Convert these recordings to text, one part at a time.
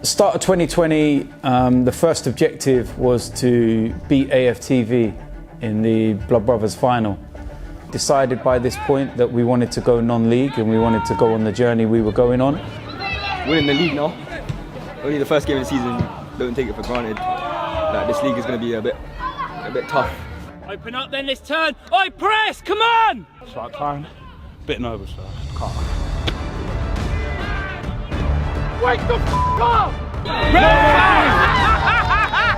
Start of 2020, the first objective was to beat AFTV in the Blood Brothers final. Decided by this point that we wanted to go non-league and we wanted to go on the journey we were going on. Winning the league now, only the first game of the season, don't take it for granted. Like, this league is going to be a bit tough. Open up then, this turn. Oi, press, come on! It's right time. Bit nervous though, can't. Wake the f*** up! And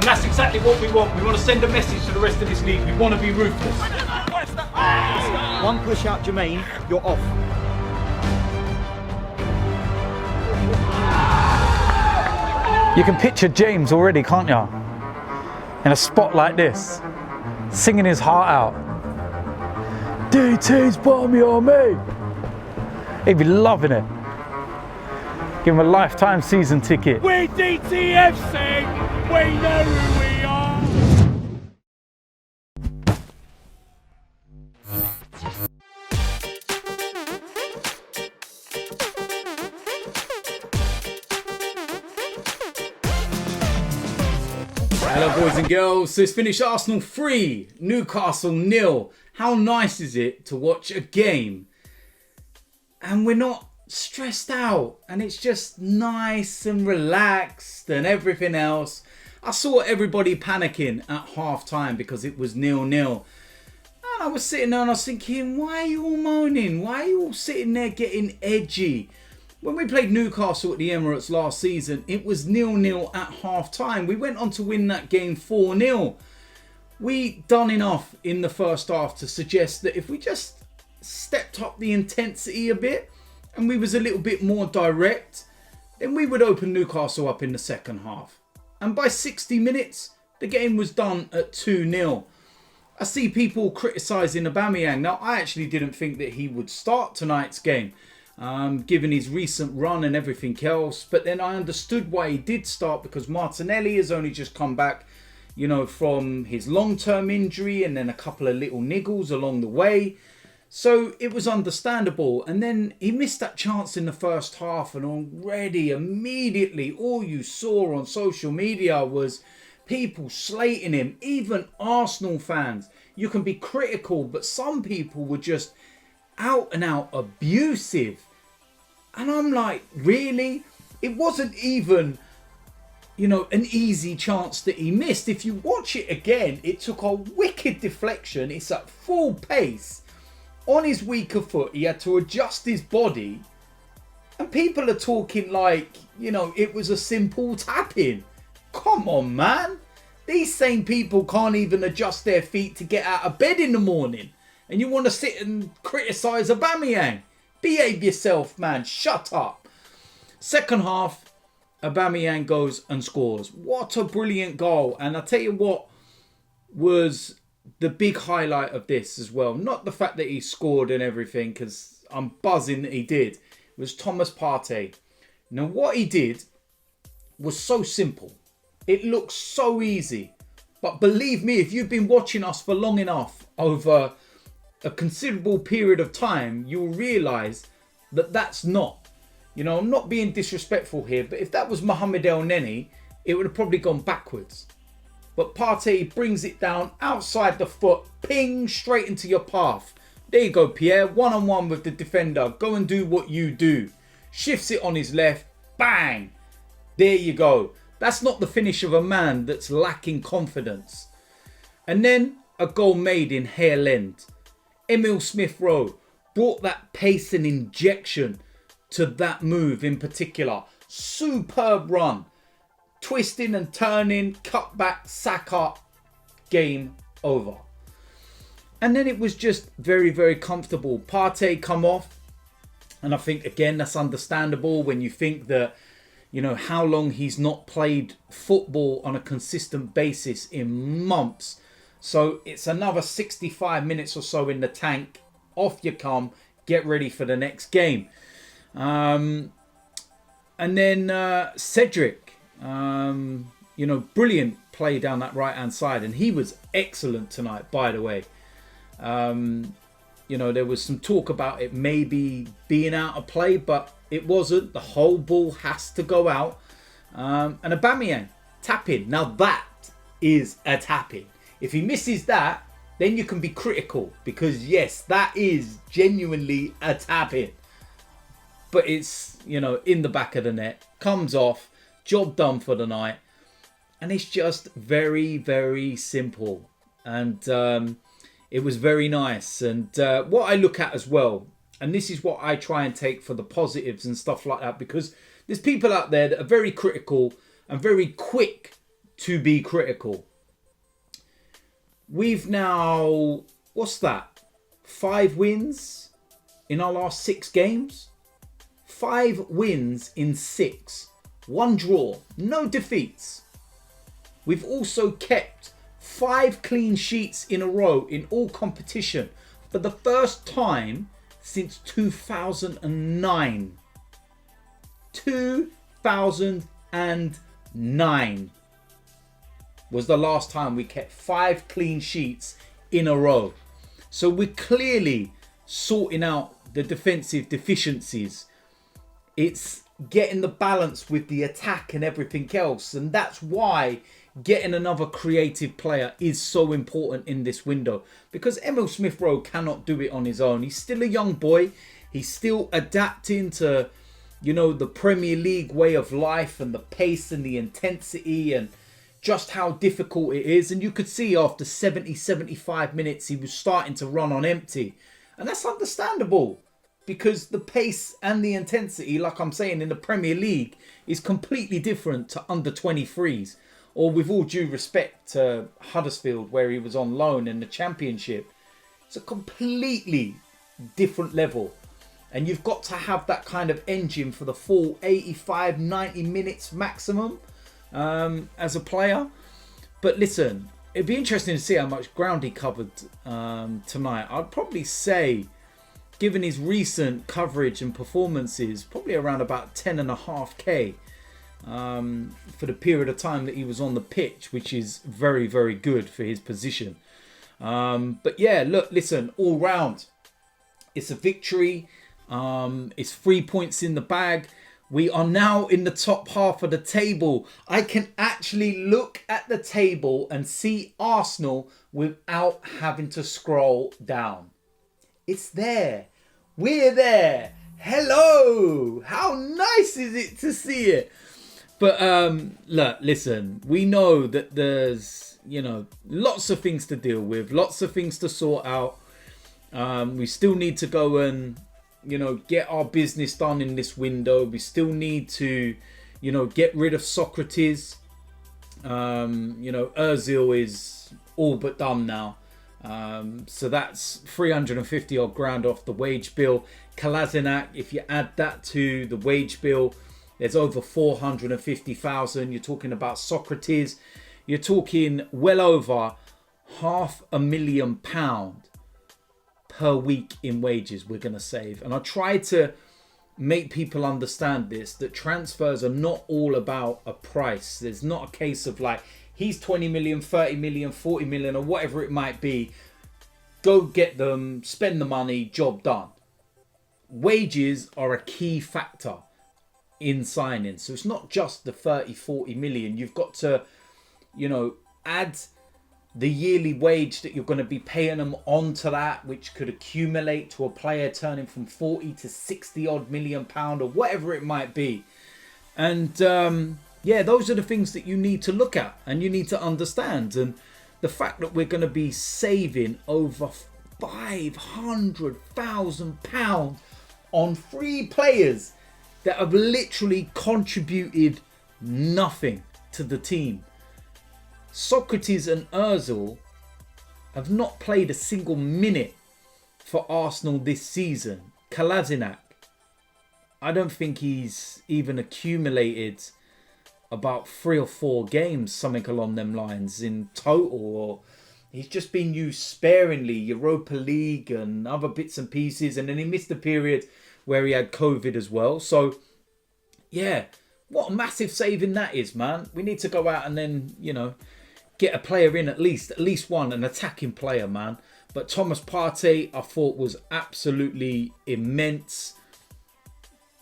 that's exactly what we want. We want to send a message to the rest of this league. We want to be ruthless. One push out, Jermaine, you're off. You can picture James already, can't you? In a spot like this, singing his heart out. DT's bottom on me. He'd be loving it. Give him a lifetime season ticket. We DTFC, we know who we are. Hello boys and girls, so it's finished Arsenal 3, Newcastle 0. How nice is it to watch a game and we're not stressed out and it's just nice and relaxed and everything else. I saw everybody panicking at half time because it was 0-0. And I was sitting there and I was thinking, why are you all moaning? Why are you all sitting there getting edgy? When we played Newcastle at the Emirates last season, it was 0-0 at half time. We went on to win that game 4-0. We done enough in the first half to suggest that if we just stepped up the intensity a bit and we was a little bit more direct, then we would open Newcastle up in the second half. And by 60 minutes, the game was done at 2-0. I see people criticising Aubameyang. Now, I actually didn't think that he would start tonight's game, given his recent run and everything else. But then I understood why he did start, because Martinelli has only just come back, you know, from his long-term injury and then a couple of little niggles along the way. So it was understandable. And then he missed that chance in the first half, and already immediately all you saw on social media was people slating him. Even Arsenal fans. You can be critical, but some people were just out and out abusive. And I'm like, really? It wasn't even, you know, an easy chance that he missed. If you watch it again, it took a wicked deflection. It's at full pace. On his weaker foot, he had to adjust his body. And people are talking like, you know, it was a simple tap-in. Come on, man. These same people can't even adjust their feet to get out of bed in the morning. And you want to sit and criticise Aubameyang. Behave yourself, man. Shut up. Second half, Aubameyang goes and scores. What a brilliant goal. And I'll tell you what was the big highlight of this as well. Not the fact that he scored and everything, because I'm buzzing that he did. It was Thomas Partey. Now, what he did was so simple. It looks so easy. But believe me, if you've been watching us for long enough over a considerable period of time, you'll realise that that's not. You know, I'm not being disrespectful here, but if that was Mohamed El Neni, it would have probably gone backwards. But Partey brings it down outside the foot, ping, straight into your path. There you go, Pierre, one-on-one with the defender. Go and do what you do. Shifts it on his left, bang. There you go. That's not the finish of a man that's lacking confidence. And then a goal made in Hale End. Emil Smith-Rowe brought that pace and injection to that move in particular. Superb run. Twisting and turning, cut back, Saka, game over. And then it was just very, very comfortable. Partey come off. And I think, again, that's understandable when you think that, you know, how long he's not played football on a consistent basis in months. So it's another 65 minutes or so in the tank. Off you come. Get ready for the next game. And then Cedric. You know, brilliant play down that right hand side, and he was excellent tonight, by the way. You know, there was some talk about it maybe being out of play, but it wasn't. The whole ball has to go out. And Aubameyang, tap-in. Now that is a tap-in. If he misses that, then you can be critical. Because yes, that is genuinely a tap-in. But it's, you know, in the back of the net. Comes off. Job done for the night. And it's just very, very simple. And it was very nice. And what I look at as well, and this is what I try and take for the positives and stuff like that, because there's people out there that are very critical and very quick to be critical. We've now, what's that? 5 wins in our last 6 games? 5 wins in 6. 1 draw. No defeats. We've also kept 5 clean sheets in a row in all competition for the first time since 2009. 2009 was the last time we kept 5 clean sheets in a row. So we're clearly sorting out the defensive deficiencies. It's getting the balance with the attack and everything else. And that's why getting another creative player is so important in this window. Because Emil Smith-Rowe cannot do it on his own. He's still a young boy. He's still adapting to, you know, the Premier League way of life and the pace and the intensity and just how difficult it is. And you could see after 70, 75 minutes, he was starting to run on empty. And that's understandable because the pace and the intensity, like I'm saying, in the Premier League is completely different to under 23s. Or with all due respect to Huddersfield, where he was on loan in the Championship. It's a completely different level. And you've got to have that kind of engine for the full 85, 90 minutes maximum as a player. But listen, it'd be interesting to see how much ground he covered tonight. I'd probably say, given his recent coverage and performances, probably around about 10.5k for the period of time that he was on the pitch, which is very, very good for his position. But yeah, look, listen, all round, it's a victory. It's 3 points in the bag. We are now in the top half of the table. I can actually look at the table and see Arsenal without having to scroll down. It's there. We're there. Hello. How nice is it to see it? But look, listen, we know that there's, you know, lots of things to deal with, lots of things to sort out. We still need to go and, you know, get our business done in this window. We still need to, you know, get rid of Sokratis. You know, Ozil is all but done now. So that's 350 odd grand off the wage bill. Kolasinac, if you add that to the wage bill, there's over 450,000. You're talking about Sokratis. You're talking well over £500,000 per week in wages we're going to save. And I try to make people understand this, that transfers are not all about a price. There's not a case of like, he's 20 million, 30 million, 40 million, or whatever it might be. Go get them, spend the money, job done. Wages are a key factor in signing. So it's not just the 30, 40 million. You've got to, you know, add the yearly wage that you're going to be paying them onto that, which could accumulate to a player turning from 40 to 60 odd million pound or whatever it might be. And yeah, those are the things that you need to look at and you need to understand. And the fact that we're going to be saving over £500,000 on 3 players that have literally contributed nothing to the team. Sokratis and Ozil have not played a single minute for Arsenal this season. Kolasinac, I don't think he's even accumulated about 3 or 4 games, something along them lines in total. Or he's just been used sparingly, Europa League and other bits and pieces. And then he missed the period where he had COVID as well. So, yeah, what a massive saving that is, man. We need to go out and then, you know, get a player in at least one, an attacking player, man. But Thomas Partey, I thought was absolutely immense.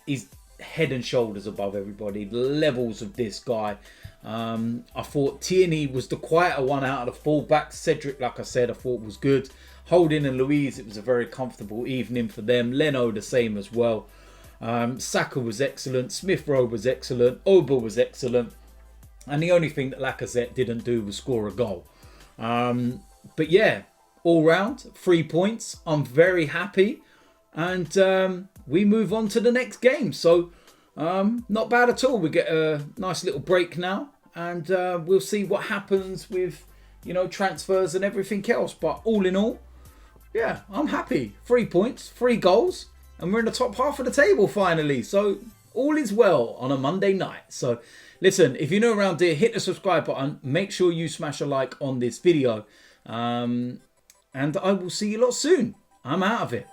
He's head and shoulders above everybody. The levels of this guy. I thought Tierney was the quieter one out of the full-backs. Cedric, like I said, I thought was good. Holding and Luiz, it was a very comfortable evening for them. Leno, the same as well. Saka was excellent. Smith-Rowe was excellent. Ozil was excellent. And the only thing that Lacazette didn't do was score a goal. But yeah, all round, 3 points. I'm very happy. And we move on to the next game. So not bad at all. We get a nice little break now. And we'll see what happens with, you know, transfers and everything else. But all in all, yeah, I'm happy. 3 points, 3 goals. And we're in the top half of the table finally. So all is well on a Monday night. So listen, if you're new around here, hit the subscribe button. Make sure you smash a like on this video. And I will see you lot soon. I'm out of it.